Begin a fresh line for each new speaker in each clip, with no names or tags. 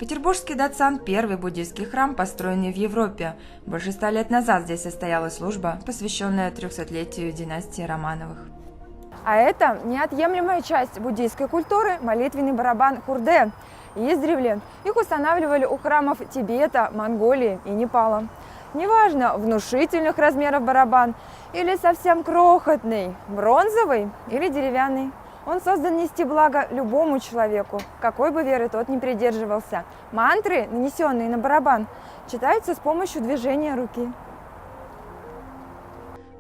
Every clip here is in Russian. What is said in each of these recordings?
Петербургский Датсан – первый буддийский храм, построенный в Европе. Больше 100 лет назад здесь состоялась служба, посвященная 300-летию династии Романовых.
А это неотъемлемая часть буддийской культуры – молитвенный барабан хурде. Издревле их устанавливали у храмов Тибета, Монголии и Непала. Неважно, внушительных размеров барабан или совсем крохотный, бронзовый или деревянный. Он создан нести благо любому человеку, какой бы веры тот ни придерживался. Мантры, нанесенные на барабан, читаются с помощью движения руки.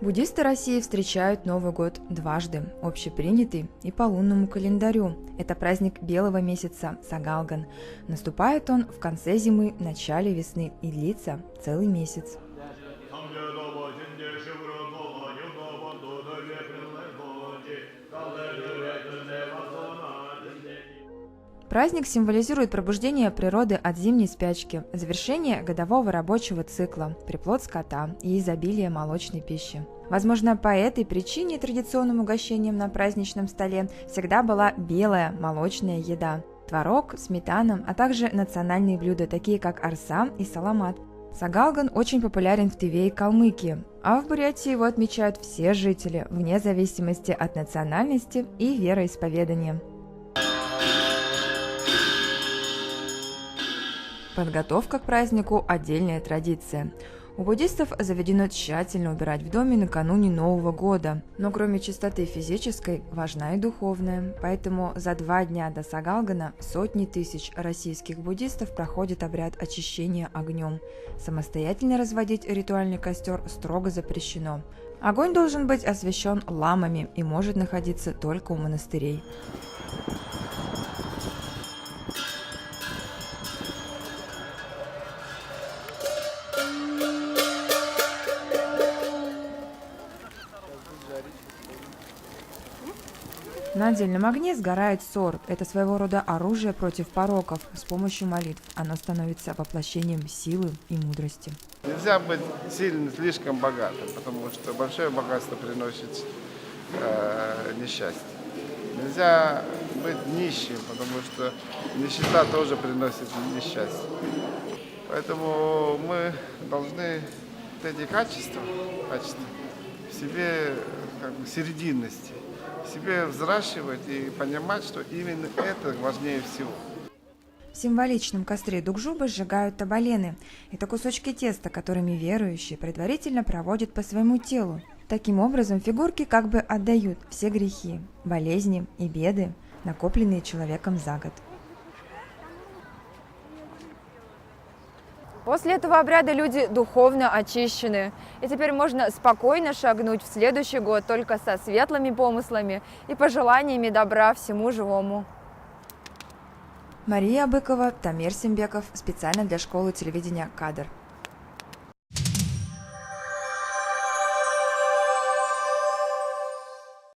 Буддисты России встречают Новый год дважды, общепринятый и по лунному календарю. Это праздник белого месяца Сагалган. Наступает он в конце зимы, начале весны и длится целый месяц. Праздник символизирует пробуждение природы от зимней спячки, завершение годового рабочего цикла, приплод скота и изобилие молочной пищи. Возможно, по этой причине традиционным угощением на праздничном столе всегда была белая молочная еда – творог, сметана, а также национальные блюда, такие как арса и саламат. Сагалган очень популярен в Тыве и Калмыкии, а в Бурятии его отмечают все жители, вне зависимости от национальности и вероисповедания. Подготовка к празднику – отдельная традиция. У буддистов заведено тщательно убирать в доме накануне Нового года. Но кроме чистоты физической, важна и духовная. Поэтому за 2 дня до Сагалгана сотни тысяч российских буддистов проходят обряд очищения огнем. Самостоятельно разводить ритуальный костер строго запрещено. Огонь должен быть освящен ламами и может находиться только у монастырей. На отдельном огне сгорает сор. Это своего рода оружие против пороков. С помощью молитв оно становится воплощением силы и мудрости.
Нельзя быть сильно, слишком богатым, потому что большое богатство приносит несчастье. Нельзя быть нищим, потому что нищета тоже приносит несчастье. Поэтому мы должны эти качества в себе, серединности, в себе взращивать и понимать, что именно это важнее всего.
В символичном костре Дукжубы сжигают табалены. Это кусочки теста, которыми верующие предварительно проводят по своему телу. Таким образом, фигурки как бы отдают все грехи, болезни и беды, накопленные человеком за год.
После этого обряда люди духовно очищены. И теперь можно спокойно шагнуть в следующий год только со светлыми помыслами и пожеланиями добра всему живому.
Мария Абыкова, Тамир Сембеков. Специально для школы телевидения «Кадр».